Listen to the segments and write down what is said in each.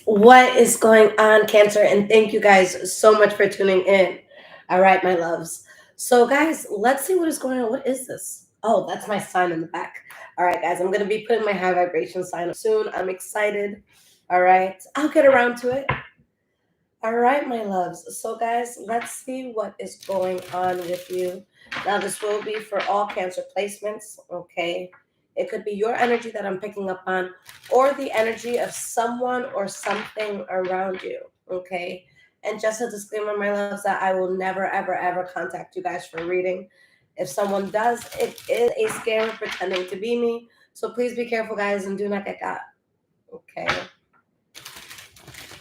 What is going on, Cancer? And thank you guys so much for tuning in. All right, my loves. So, guys, let's see what is going on. What is this? Oh, that's my sign in the back. All right, guys, I'm going to be putting my high vibration sign up soon. I'm excited. All right, I'll get around to it. All right, my loves. So, guys, let's see what is going on with you. Now, this will be for all Cancer placements, okay? It could be your energy that I'm picking up on, or the energy of someone or something around you, okay? And just a disclaimer, my loves, that I will never, ever, ever contact you guys for a reading. If someone does, it is a scammer pretending to be me. So please be careful, guys, and do not get got, okay?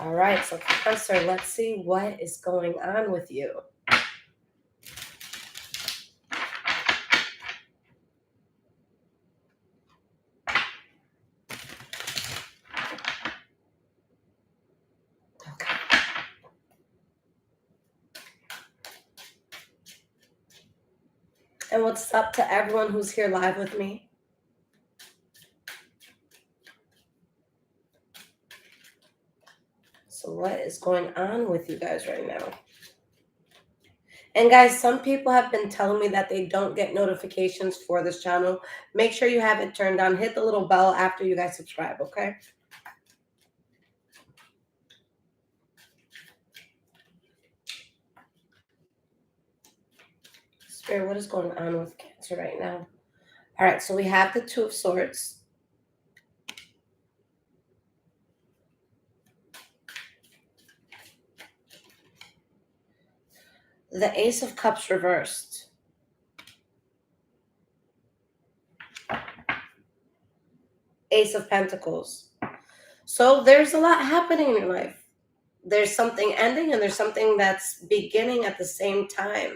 All right, so Cancer, let's see what is going on with you. Okay. And what's up to everyone who's here live with me? So what is going on with you guys right now? And guys, some people have been telling me that they don't get notifications for this channel. Make sure you have it turned on. Hit the little bell after you guys subscribe, okay? Spirit, what is going on with Cancer right now? All right, so we have the Two of Swords. The Ace of Cups reversed. Ace of Pentacles. So there's a lot happening in your life. There's something ending and there's something that's beginning at the same time.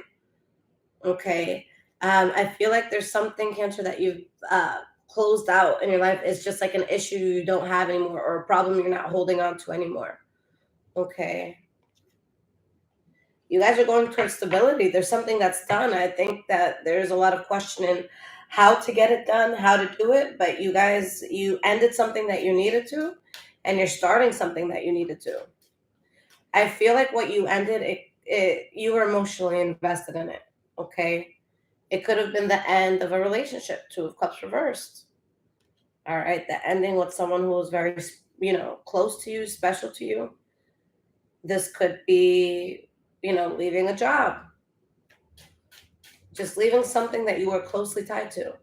Okay. I feel like there's something, Cancer, that you've closed out in your life. It's just like an issue you don't have anymore, or a problem you're not holding on to anymore. Okay. You guys are going towards stability. There's something that's done. I think that there's a lot of questioning how to get it done, how to do it, but you guys, you ended something that you needed to, and you're starting something that you needed to. I feel like what you ended, you were emotionally invested in it. Okay. It could have been the end of a relationship, Two of Cups reversed. All right. The ending with someone who was very, close to you, special to you. This could be, leaving a job, just leaving something that you were closely tied to.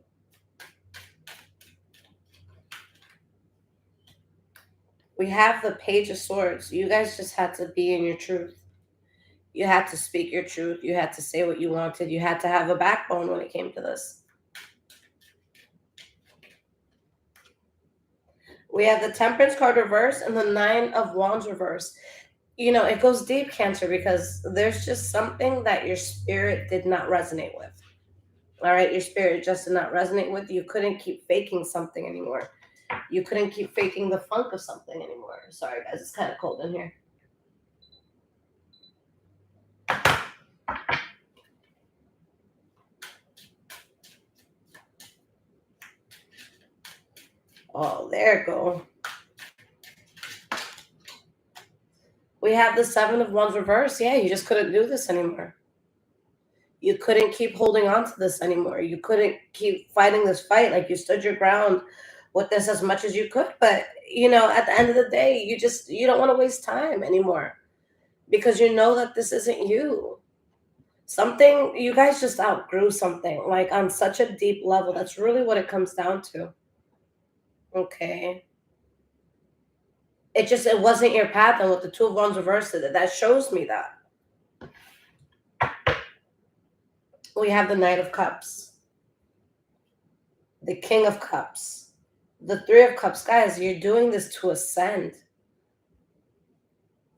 We have the Page of Swords. You guys just had to be in your truth. You had to speak your truth. You had to say what you wanted. You had to have a backbone when it came to this. We have the Temperance card reverse and the Nine of Wands reverse. It goes deep, Cancer, because there's just something that your spirit did not resonate with. All right, your spirit just did not resonate with. You couldn't keep faking something anymore. You couldn't keep faking the funk of something anymore. Sorry, guys, it's kind of cold in here. Oh, there it go. We have the Seven of Wands reverse. Yeah, you just couldn't do this anymore. You couldn't keep holding on to this anymore. You couldn't keep fighting this fight. Like, you stood your ground with this as much as you could. But, at the end of the day, you don't want to waste time anymore, because you know that this isn't you. Something, you guys just outgrew something, like on such a deep level. That's really what it comes down to. Okay. It wasn't your path. And with the Two of Wands reversed, that shows me that. We have the Knight of Cups, the King of Cups, the Three of Cups. Guys, you're doing this to ascend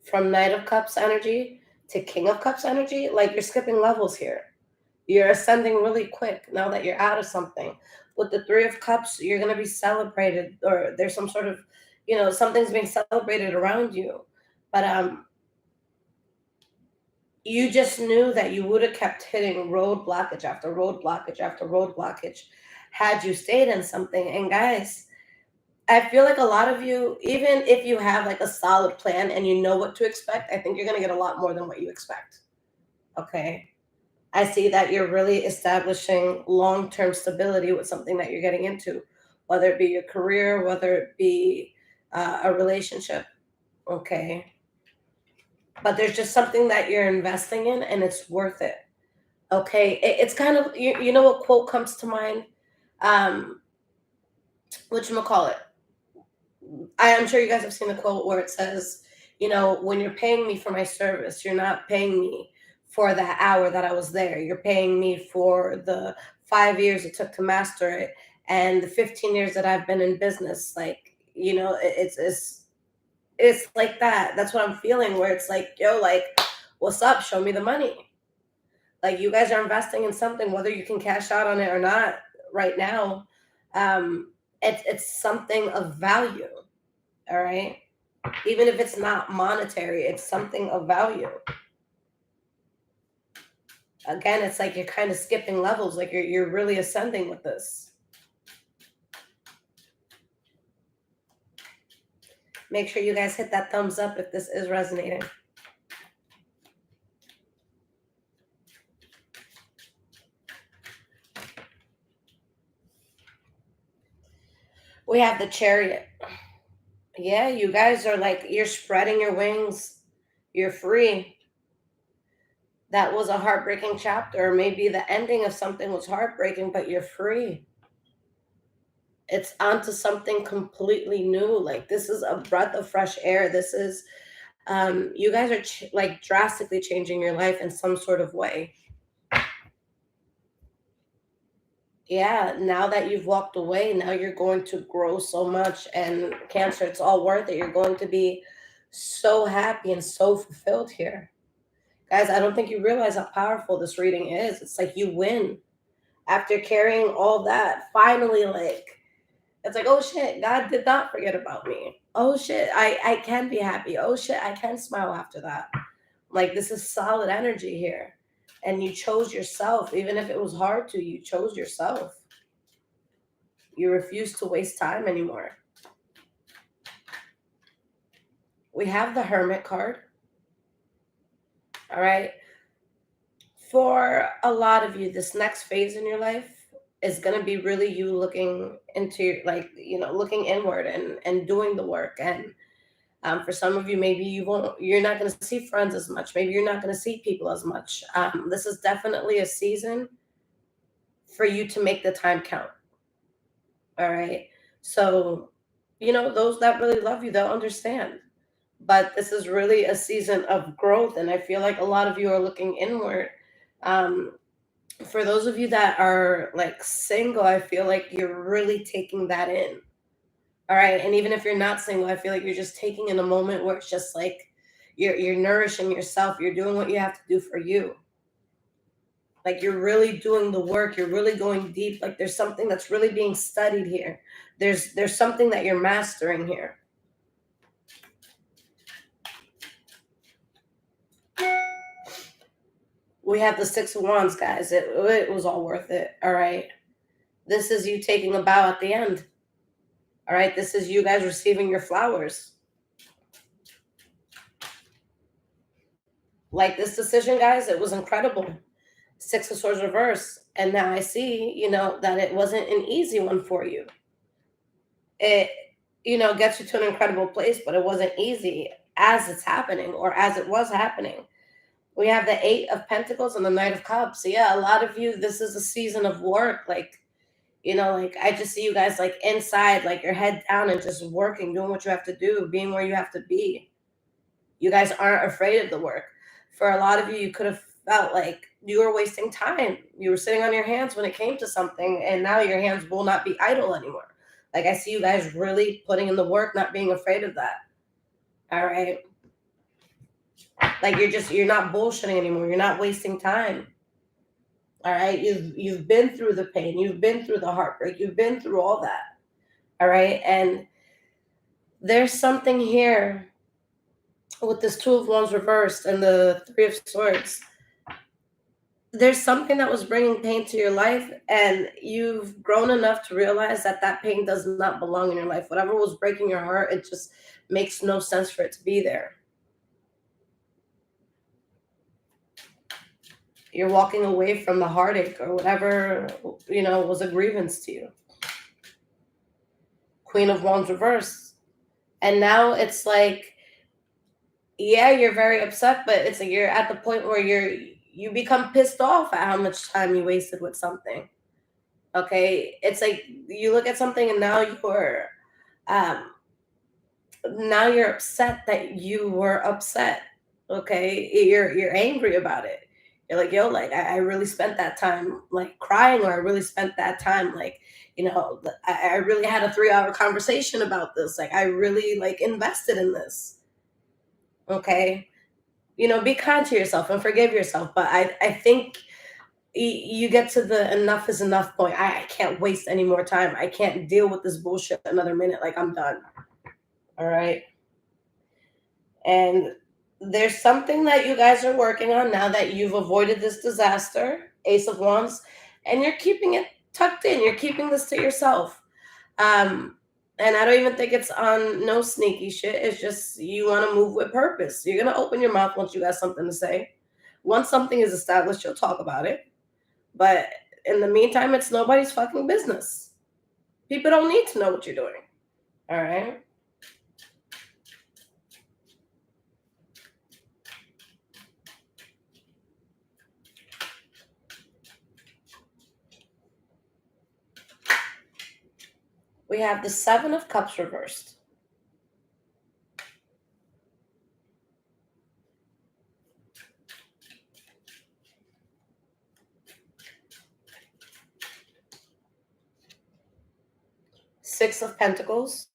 from Knight of Cups energy to King of Cups energy. Like, you're skipping levels here. You're ascending really quick now that you're out of something. With the Three of Cups, you're going to be celebrated, or there's some sort of, something's being celebrated around you. But you just knew that you would have kept hitting road blockage after road blockage after road blockage had you stayed in something. And guys, I feel like a lot of you, even if you have like a solid plan and you know what to expect, I think you're going to get a lot more than what you expect. Okay. I see that you're really establishing long term stability with something that you're getting into, whether it be your career, whether it be a relationship. Okay. But there's just something that you're investing in and it's worth it. Okay. It's kind of, you know what quote comes to mind? Um, whatchamacallit? I am sure you guys have seen the quote where it says, when you're paying me for my service, you're not paying me for that hour that I was there. You're paying me for the 5 years it took to master it and the 15 years that I've been in business. Like, it's like that. That's what I'm feeling where it's like, yo, like, what's up? Show me the money. Like you guys are investing in something, whether you can cash out on it or not right now. Um, it's something of value. All right. Even if it's not monetary, it's something of value. Again, it's like you're kind of skipping levels, like you're really ascending with this. Make sure you guys hit that thumbs up if this is resonating. We have the Chariot. Yeah, you guys are like, you're spreading your wings. You're free. That was a heartbreaking chapter. Maybe the ending of something was heartbreaking, but you're free. It's onto something completely new. Like this is a breath of fresh air. This is you guys are like drastically changing your life in some sort of way. Yeah, now that you've walked away, now you're going to grow so much. And Cancer, it's all worth it. You're going to be so happy and so fulfilled here. Guys, I don't think you realize how powerful this reading is. It's like you win after carrying all that. Finally, like, it's like, oh shit, God did not forget about me. Oh shit, I can be happy. Oh shit, I can smile after that. Like, this is solid energy here. And you chose yourself, even if it was hard to, you chose yourself. You refuse to waste time anymore. We have the Hermit card. All right. For a lot of you, this next phase in your life is going to be really you looking into, like, looking inward and doing the work. And for some of you, maybe you're not going to see friends as much. Maybe you're not going to see people as much. This is definitely a season for you to make the time count. All right. So, those that really love you, they'll understand. But this is really a season of growth. And I feel like a lot of you are looking inward. Um, for those of you that are like single, I feel like you're really taking that in. All right. And even if you're not single, I feel like you're just taking in a moment where it's just like you're nourishing yourself. You're doing what you have to do for you. Like you're really doing the work. You're really going deep. Like there's something that's really being studied here. There's something that you're mastering here. We have the Six of Wands, guys. It was all worth it. All right. This is you taking a bow at the end. All right. This is you guys receiving your flowers. Like this decision, guys, it was incredible. Six of Swords reverse. And now I see, that it wasn't an easy one for you. It, gets you to an incredible place, but it wasn't easy as it's happening or as it was happening. We have the Eight of Pentacles and the Knight of Cups. So yeah, a lot of you, this is a season of work. Like, like I just see you guys like inside, like your head down and just working, doing what you have to do, being where you have to be. You guys aren't afraid of the work. For a lot of you, you could have felt like you were wasting time. You were sitting on your hands when it came to something, and now your hands will not be idle anymore. Like I see you guys really putting in the work, not being afraid of that. All right. Like you're not bullshitting anymore. You're not wasting time. All right. You've been through the pain. You've been through the heartbreak. You've been through all that. All right. And there's something here with this Two of Wands reversed and the Three of Swords. there's something that was bringing pain to your life, and you've grown enough to realize that that pain does not belong in your life. Whatever was breaking your heart, it just makes no sense for it to be there. You're walking away from the heartache or whatever, was a grievance to you. Queen of Wands reversed. And now it's like, yeah, you're very upset, but it's like you're at the point where you become pissed off at how much time you wasted with something. Okay? It's like you look at something and um now you're upset that you were upset. Okay? You're angry about it. You're like, yo, like I really spent that time like crying, or I really spent that time like, I really had a 3 hour conversation about this. Like I really like invested in this. Okay? Be kind to yourself and forgive yourself. But I think you get to the enough is enough point. I can't waste any more time. I can't deal with this bullshit another minute. Like I'm done. All right. And there's something that you guys are working on now that you've avoided this disaster, Ace of Wands, and you're keeping it tucked in. You're keeping this to yourself. Um, and I don't even think it's on no sneaky shit. It's just you want to move with purpose. You're gonna open your mouth once you got something to say. Once something is established, you'll talk about it. But in the meantime, it's nobody's fucking business. People don't need to know what you're doing. All right. We have the Seven of Cups reversed. Six of Pentacles.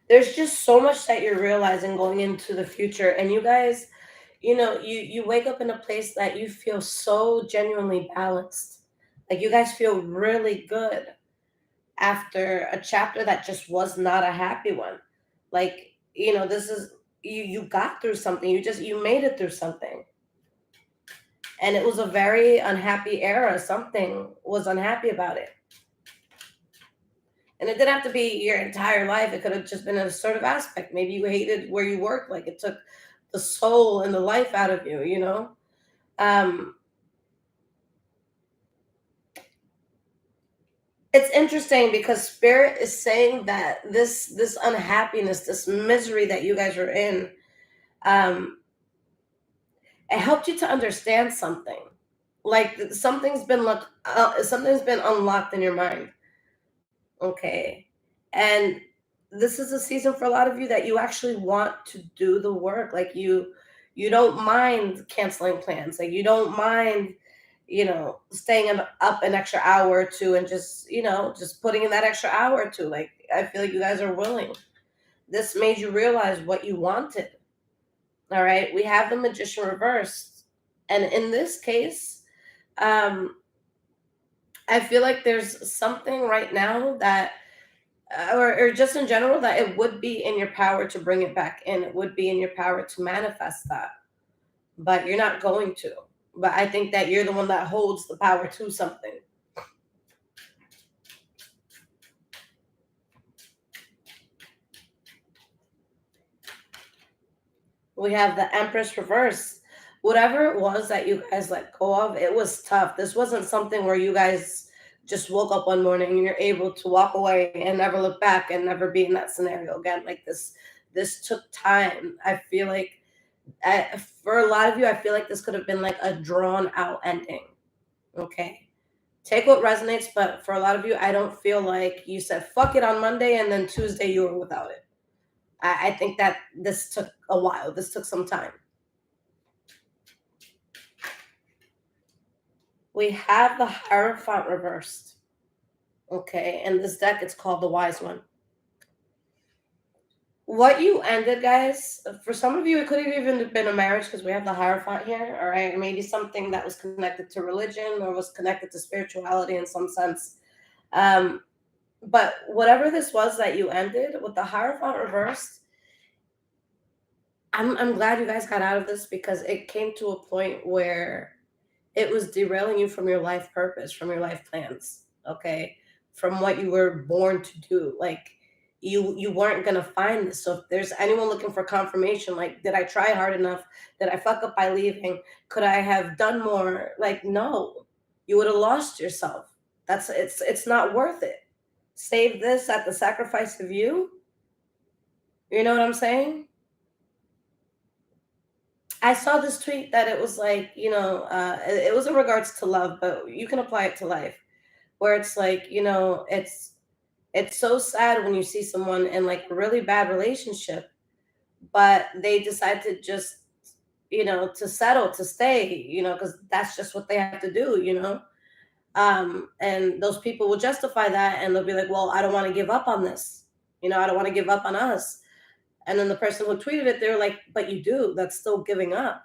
There's just so much that you're realizing going into the future. And you guys, you wake up in a place that you feel so genuinely balanced. Like you guys feel really good after a chapter that just was not a happy one. Like, this is you got through something. You made it through something. And it was a very unhappy era. Something was unhappy about it. And it didn't have to be your entire life. It could have just been a sort of aspect. Maybe you hated where you worked, like it took the soul and the life out of you. Um, it's interesting because Spirit is saying that this unhappiness, this misery that you guys are in, um, it helped you to understand something. Like something's been unlocked in your mind. Okay. And this is a season for a lot of you that you actually want to do the work. Like you don't mind canceling plans. Like you don't mind, up an extra hour or two and just putting in that extra hour or two. Like I feel like you guys are willing. This made you realize what you wanted. All right. We have the Magician reversed. And in this case, um, I feel like there's something right now that or just in general, that it would be in your power to bring it back in. It would be in your power to manifest that, but you're not going to. But I think that you're the one that holds the power to something. We have the Empress reverse. Whatever it was that you guys let go of, it was tough. This wasn't something where you guys just woke up one morning and you're able to walk away and never look back and never be in that scenario again. Like this took time. I feel like for a lot of you, I feel like this could have been like a drawn out ending. Okay. Take what resonates, but for a lot of you, I don't feel like you said fuck it on Monday and then Tuesday you were without it. I think that this took a while. This took some time. We have the Hierophant reversed. Okay. And this deck, it's called the Wise One. What you ended, guys, for some of you, it could have even been a marriage because we have the Hierophant here, all right? Maybe something that was connected to religion or was connected to spirituality in some sense. Um, but whatever this was that you ended with the Hierophant reversed, I'm glad you guys got out of this because it came to a point where it was derailing you from your life purpose, from your life plans, okay? From what you were born to do. Like you weren't gonna find this. So if there's anyone looking for confirmation, like, did I try hard enough? Did I fuck up by leaving? Could I have done more? Like, no. You would have lost yourself. It's not worth it. Save this at the sacrifice of you. You know what I'm saying? I saw this tweet that it was like, it was in regards to love, but you can apply it to life, where it's like, it's so sad when you see someone in like a really bad relationship, but they decide to just, to settle, to stay, because that's just what they have to do, and those people will justify that and they'll be like, well, I don't want to give up on this, I don't want to give up on us. And then the person who tweeted it, they're like, but you do. That's still giving up.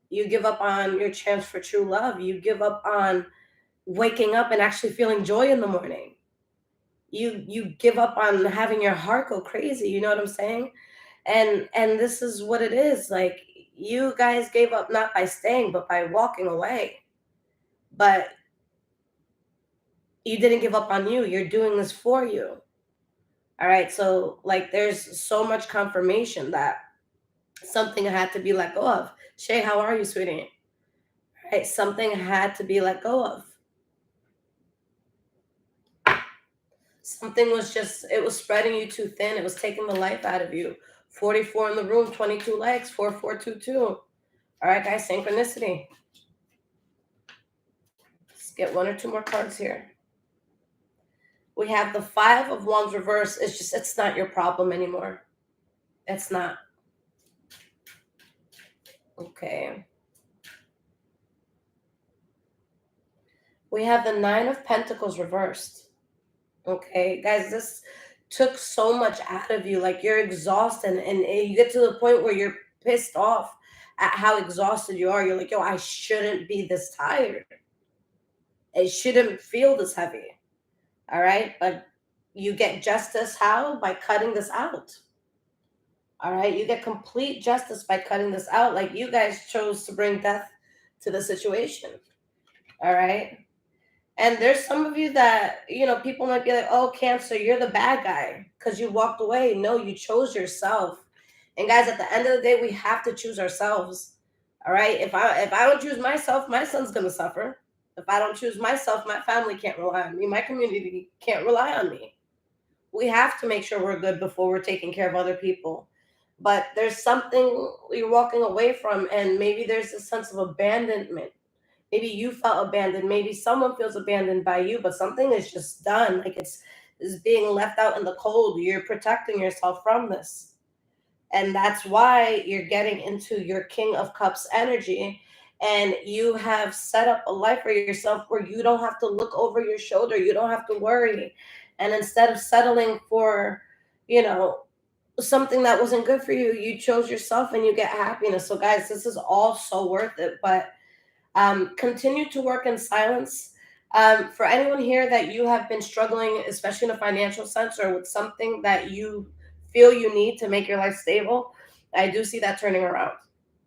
You give up on your chance for true love. You give up on waking up and actually feeling joy in the morning. You give up on having your heart go crazy. You know what I'm saying? And this is what it is. Like, you guys gave up not by staying, but by walking away. But you didn't give up on you. You're doing this for you. All right. So like, there's so much confirmation that something had to be let go of. Shay, how are you, sweetie? Right? Something had to be let go of. Something was just, it was spreading you too thin. It was taking the life out of you. 44 in the room, 22 likes, 4422. All right, guys, synchronicity. Let's get one or two more cards here. We have the Five of Wands reverse. It's not your problem anymore. It's not. Okay. We have the Nine of Pentacles reversed. Okay, guys, this took so much out of you. Like, you're exhausted, and you get to the point where you're pissed off at how exhausted you are. You're like, yo, I shouldn't be this tired. It shouldn't feel this heavy. All right. But you get justice how? By cutting this out. All right. You get complete justice by cutting this out. Like, you guys chose to bring death to the situation. All right. And there's some of you that, people might be like, oh, Cancer, you're the bad guy because you walked away. No, you chose yourself. And guys, at the end of the day, we have to choose ourselves. All right. If I don't choose myself, my son's gonna suffer. If I don't choose myself, my family can't rely on me. My community can't rely on me. We have to make sure we're good before we're taking care of other people. But there's something you're walking away from, and maybe there's a sense of abandonment. Maybe you felt abandoned. Maybe someone feels abandoned by you, but something is just done. Like, it's being left out in the cold. You're protecting yourself from this. And that's why you're getting into your King of Cups energy. And you have set up a life for yourself where you don't have to look over your shoulder. You don't have to worry. And instead of settling for, you know, something that wasn't good for you, you chose yourself and you get happiness. So, guys, this is all so worth it. But continue to work in silence. For anyone here that you have been struggling, especially in a financial sense or with something that you feel you need to make your life stable, I do see that turning around.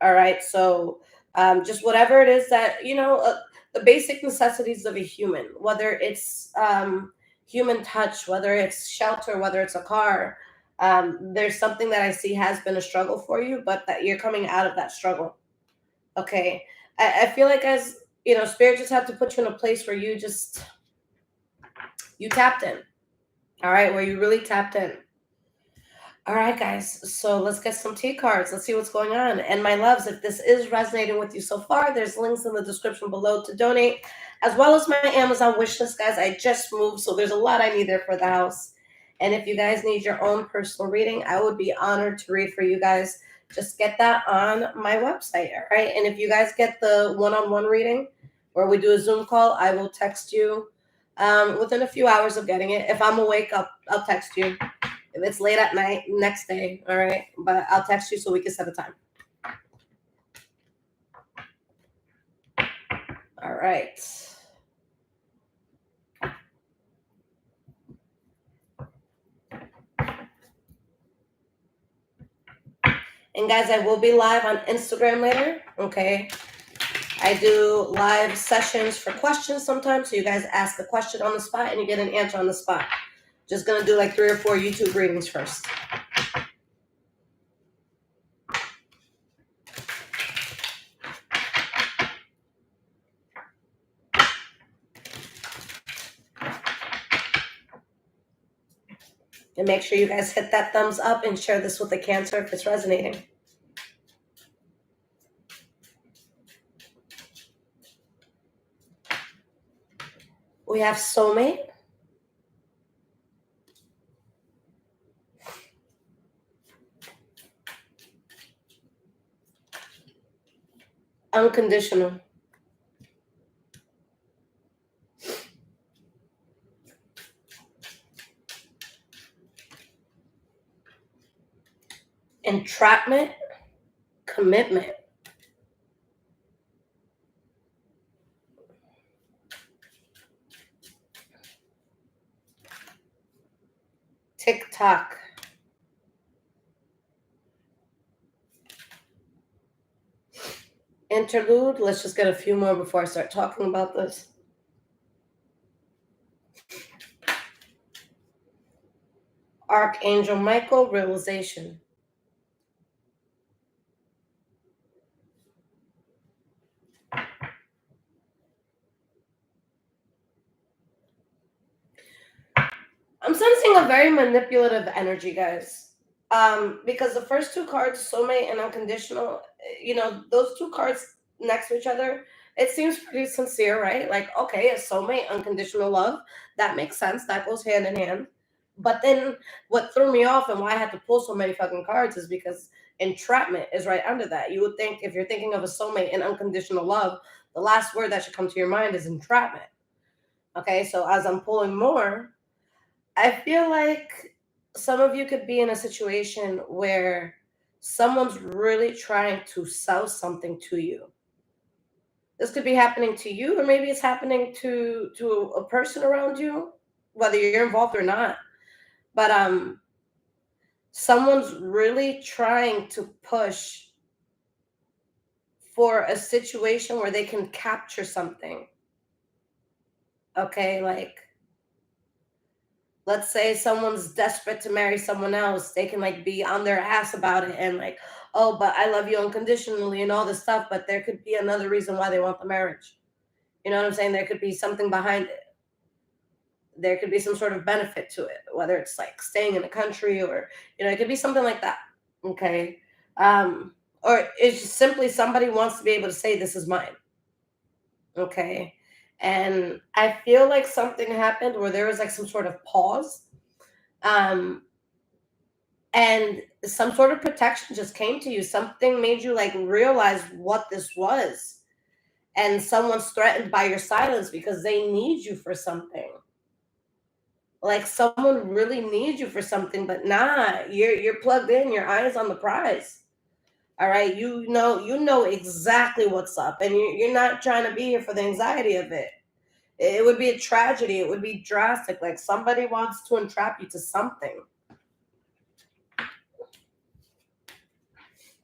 All right. So just whatever it is that, the basic necessities of a human, whether it's human touch, whether it's shelter, whether it's a car, there's something that I see has been a struggle for you, but that you're coming out of that struggle. Okay. I feel like, as Spirit just had to put you in a place where you tapped in. All right, where you really tapped in. All right, guys. So let's get some T cards. Let's see what's going on. And my loves, if this is resonating with you so far, there's links in the description below to donate, as well as my Amazon wish list, guys. I just moved, so there's a lot I need there for the house. And if you guys need your own personal reading, I would be honored to read for you guys. Just get that on my website, all right? And if you guys get the one-on-one reading where we do a Zoom call, I will text you within a few hours of getting it. If I'm awake, I'll text you. If it's late at night, next day, all right? But I'll text you so we can set a time. All right. And guys, I will be live on Instagram later. Okay. I do live sessions for questions sometimes. So you guys ask a question on the spot and you get an answer on the spot. Just gonna do like 3 or 4 YouTube readings first. And make sure you guys hit that thumbs up and share this with the Cancer if it's resonating. We have soulmate. Unconditional. Entrapment. Commitment. TikTok. Interlude. Let's just get a few more before I start talking about this. Archangel Michael. Realization. I'm sensing a very manipulative energy, guys. Because the first 2 cards, soulmate and unconditional, those 2 cards next to each other, it seems pretty sincere, right? Like, okay, a soulmate, unconditional love, that makes sense. That goes hand in hand. But then what threw me off and why I had to pull so many fucking cards is because entrapment is right under that. You would think if you're thinking of a soulmate and unconditional love, the last word that should come to your mind is entrapment. Okay, so as I'm pulling more, I feel like some of you could be in a situation where someone's really trying to sell something to you. This could be happening to you, or maybe it's happening to a person around you, whether you're involved or not. But someone's really trying to push for a situation where they can capture something. Okay, like let's say someone's desperate to marry someone else, they can like be on their ass about it and like, oh, but I love you unconditionally and all this stuff, but there could be another reason why they want the marriage. You know what I'm saying? There could be something behind it. There could be some sort of benefit to it, whether it's like staying in the country or, it could be something like that. Okay. Or it's just simply somebody wants to be able to say, this is mine. Okay. And I feel like something happened where there was like some sort of pause. Um, and some sort of protection just came to you. Something made you like realize what this was. And someone's threatened by your silence because they need you for something. Like someone really needs you for something, but nah, you're plugged in, your eye is on the prize. All right. You know exactly what's up, and you're not trying to be here for the anxiety of it. It would be a tragedy. It would be drastic. Like somebody wants to entrap you to something.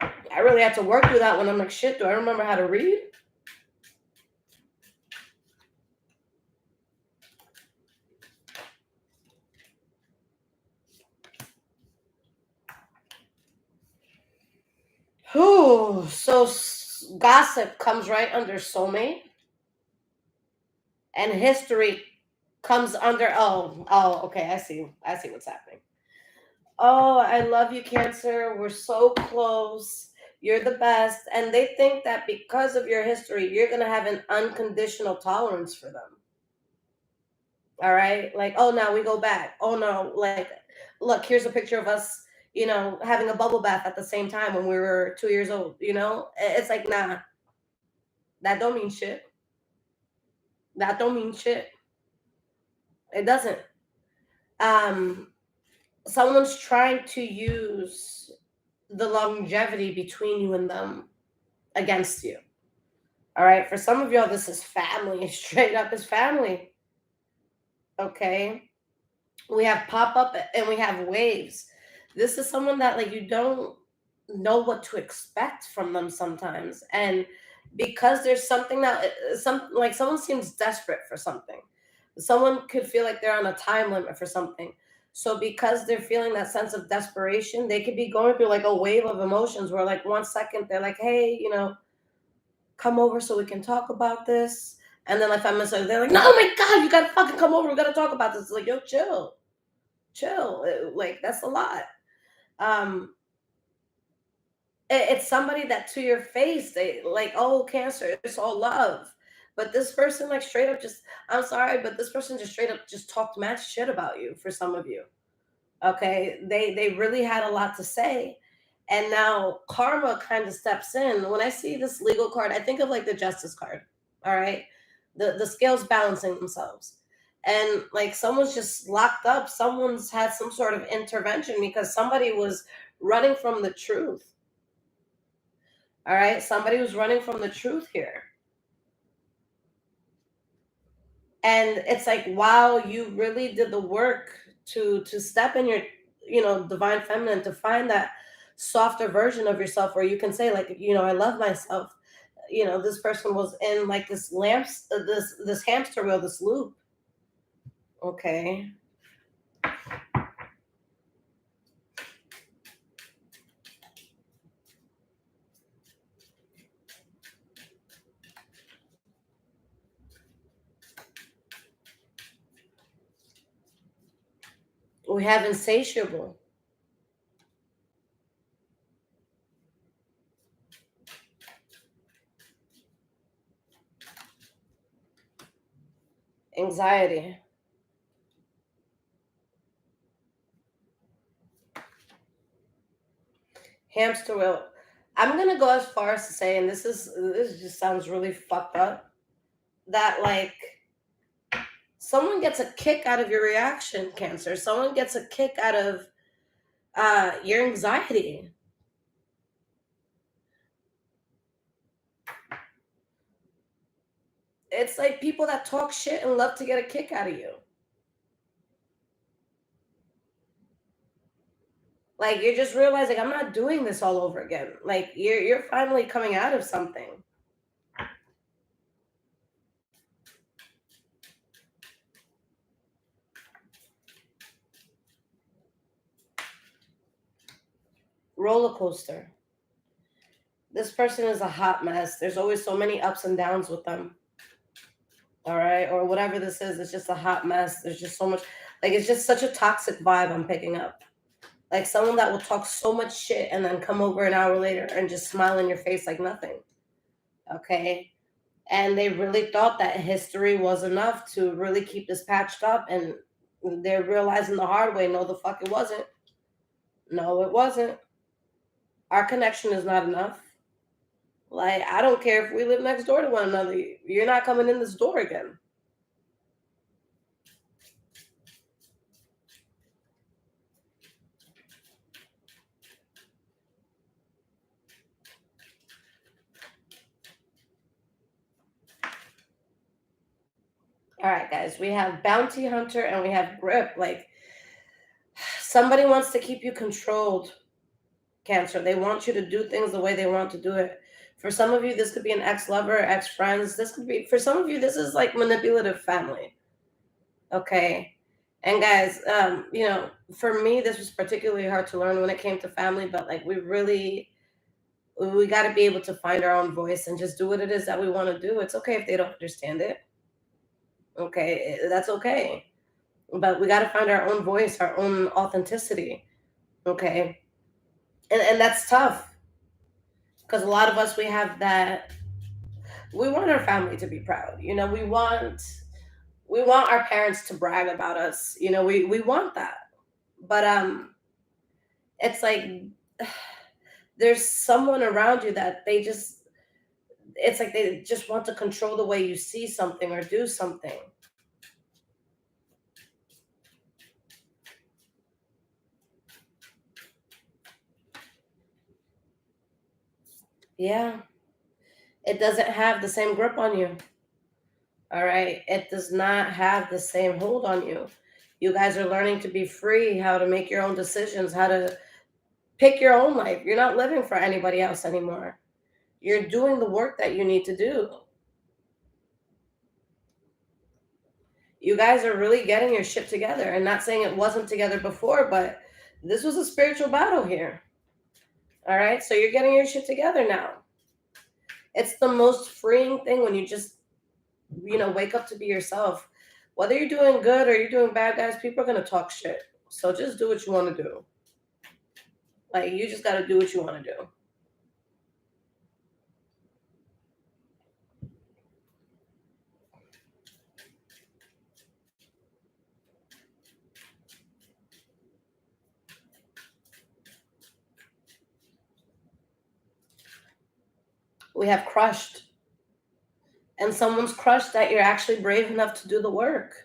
I really had to work through that one. I'm like, shit, do I remember how to read? Whew. So gossip comes right under soulmate, and history comes under, okay, I see what's happening. Oh, I love you, Cancer. We're so close. You're the best. And they think that because of your history, you're going to have an unconditional tolerance for them. All right. Like, oh, now we go back. Oh, no. Like, look, here's a picture of us, having a bubble bath at the same time when we were 2 years old. It's like, nah, that don't mean shit. That don't mean shit. It doesn't. Um, Someone's trying to use the longevity between you and them against you. All right. For some of y'all, this is family. Straight up is family. Okay. We have pop up and we have waves. This is someone that like you don't know what to expect from them sometimes. And because there's something that some like someone seems desperate for something. Someone could feel like they're on a time limit for something. So because they're feeling that sense of desperation, they could be going through like a wave of emotions where like 1 second they're like, "Hey, come over so we can talk about this." And then like 5 minutes later, they're like, "No, oh my God, you gotta fucking come over. We gotta talk about this." It's like, yo, chill, chill. Like that's a lot. Um, it's somebody that to your face they like, oh, Cancer, it's all love. But this person like straight up just, I'm sorry, but this person just straight up just talked mad shit about you for some of you. Okay, they really had a lot to say. And now karma kind of steps in. When I see this legal card, I think of like the justice card. All right, the scales balancing themselves. And like someone's just locked up, someone's had some sort of intervention because somebody was running from the truth. All right, somebody was running from the truth here. And it's like, wow, you really did the work to step in your, divine feminine, to find that softer version of yourself where you can say like, I love myself. This person was in like this this hamster wheel, this loop. Okay. We have insatiable, anxiety, hamster wheel. I'm gonna go as far as to say, and this just sounds really fucked up, that like someone gets a kick out of your reaction, Cancer. Someone gets a kick out of your anxiety. It's like people that talk shit and love to get a kick out of you. Like you're just realizing I'm not doing this all over again. Like you're finally coming out of something. Roller coaster. This person is a hot mess. There's always so many ups and downs with them. All right, or whatever this is, it's just a hot mess. There's just so much, like it's just such a toxic vibe I'm picking up. Like someone that will talk so much shit and then come over an hour later and just smile in your face like nothing. Okay. And they really thought that history was enough to really keep this patched up, and they're realizing the hard way, no, the fuck it wasn't. No, it wasn't. Our connection is not enough. Like I don't care if we live next door to one another, you're not coming in this door again. All right, guys, we have bounty hunter and we have grip. Like somebody wants to keep you controlled, Cancer. They want you to do things the way they want to do it. For some of you, this could be an ex-lover, ex-friends. This could be, for some of you, this is like manipulative family. Okay. And guys, for me, this was particularly hard to learn when it came to family, but like we got to be able to find our own voice and just do what it is that we want to do. It's okay if they don't understand it. Okay. That's okay. But we got to find our own voice, our own authenticity. Okay. And that's tough because a lot of us, we have that. We want our family to be proud. We want our parents to brag about us. We want that. But it's like there's someone around you that it's like they just want to control the way you see something or do something. Yeah, it doesn't have the same grip on you. All right, it does not have the same hold on you. You guys are learning to be free, how to make your own decisions, how to Pick your own life. You're not living for anybody else anymore. You're doing the work that you need to do. You guys are really getting your shit together, and not saying it wasn't together before, but this was a spiritual battle here. All right, so you're getting your shit together now. It's the most freeing thing when you just, wake up to be yourself. Whether you're doing good or you're doing bad, guys, people are gonna talk shit. So just do what you want to do. Like, you just got to do what you want to do. We have crushed, and someone's crushed that you're actually brave enough to do the work.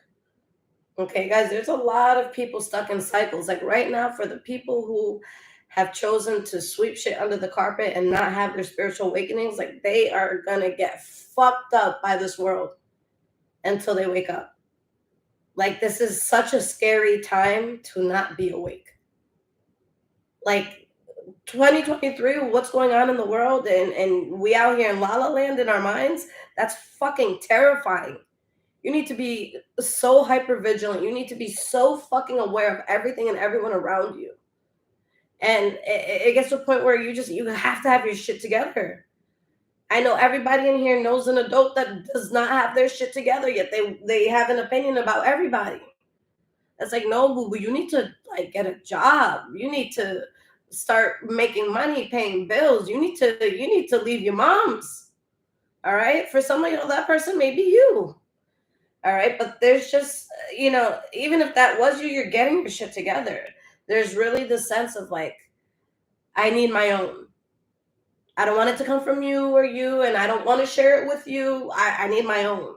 Okay, guys, there's a lot of people stuck in cycles. Like right now, for the people who have chosen to sweep shit under the carpet and not have their spiritual awakenings, like they are gonna get fucked up by this world until they wake up. Like, this is such a scary time to not be awake. Like, 2023, what's going on in the world, and we out here in La La Land in our minds, that's fucking terrifying. You need to be so hyper vigilant. You need to be so fucking aware of everything and everyone around you. And it gets to a point where you have to have your shit together. I know everybody in here knows an adult that does not have their shit together yet. They have an opinion about everybody. It's like, no, boo boo, you need to like get a job. You need to start making money, paying bills. You need to leave your moms. All right. For somebody, that person may be you. All right. But there's just, even if that was you, you're getting your shit together. There's really the sense of like, I need my own. I don't want it to come from you, and I don't want to share it with you. I need my own.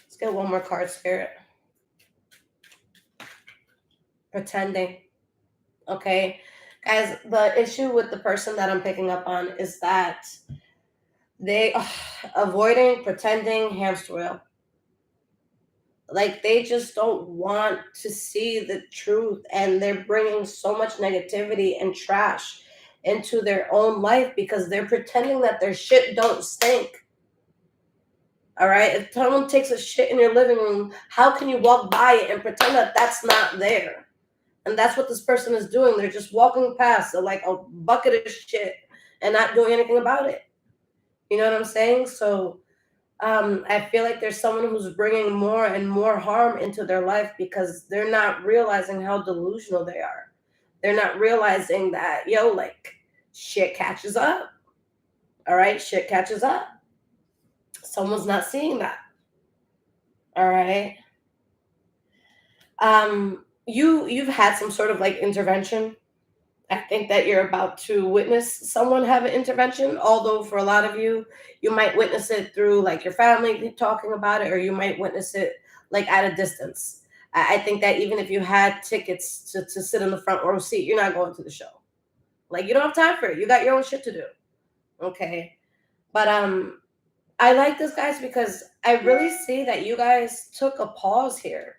Let's get one more card, Spirit. Pretending. Okay. Guys, the issue with the person that I'm picking up on is that they avoiding, pretending, hamster wheel. Like, they just don't want to see the truth, and they're bringing so much negativity and trash into their own life because they're pretending that their shit don't stink. All right, if someone takes a shit in your living room, how can you walk by it and pretend that that's not there? And that's what this person is doing. They're just walking past like a bucket of shit and not doing anything about it. You know what I'm saying? So I feel like there's someone who's bringing more and more harm into their life because they're not realizing how delusional they are. They're not realizing that, like, shit catches up. All right, shit catches up. Someone's not seeing that. All right. You've had some sort of like intervention. I think that you're about to witness someone have an intervention, although for a lot of you, you might witness it through like your family talking about it, or you might witness it like at a distance. I think that even if you had tickets to sit in the front row seat, you're not going to the show. Like, you don't have time for it. You got your own shit to do. Okay. But I like this, guys, because I really see that you guys took a pause here.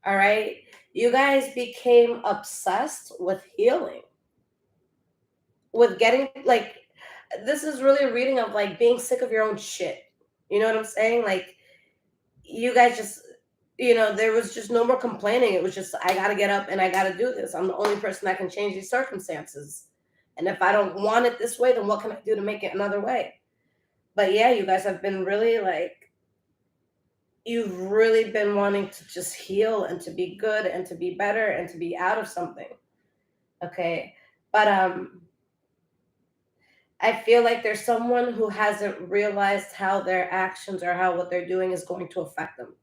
All right. You guys became obsessed with healing, with getting like, this is really a reading of like being sick of your own shit. You know what I'm saying? Like, you guys just, there was just no more complaining. It was just, I got to get up and I got to do this. I'm the only person that can change these circumstances. And if I don't want it this way, then what can I do to make it another way? But yeah, you guys have been really like, you've really been wanting to just heal and to be good and to be better and to be out of something. Okay. But I feel like there's someone who hasn't realized how their actions or how what they're doing is going to affect them.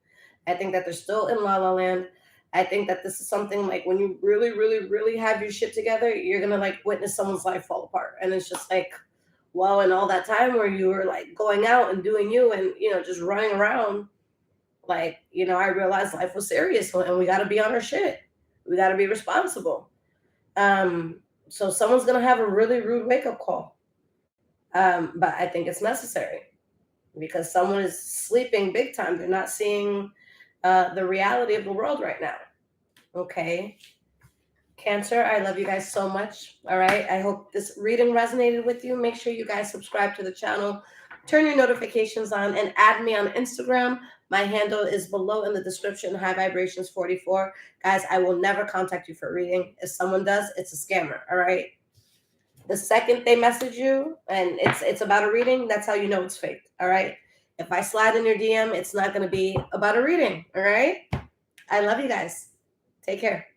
I think that they're still in La La Land. I think that this is something like when you really, really, really have your shit together, you're gonna like witness someone's life fall apart. And it's just like, well, in all that time where you were like going out and doing you and just running around, like, I realized life was serious and we gotta be on our shit. We gotta be responsible. So someone's gonna have a really rude wake-up call. But I think it's necessary because someone is sleeping big time. They're not seeing the reality of the world right now. Okay. Cancer, I love you guys so much. All right. I hope this reading resonated with you. Make sure you guys subscribe to the channel, turn your notifications on, and add me on Instagram. My handle is below in the description, High Vibrations 44. Guys, I will never contact you for reading. If someone does, it's a scammer. All right. The second they message you and it's about a reading, that's how you know it's fake. All right. If I slide in your DM, it's not going to be about a reading. All right. I love you guys. Take care.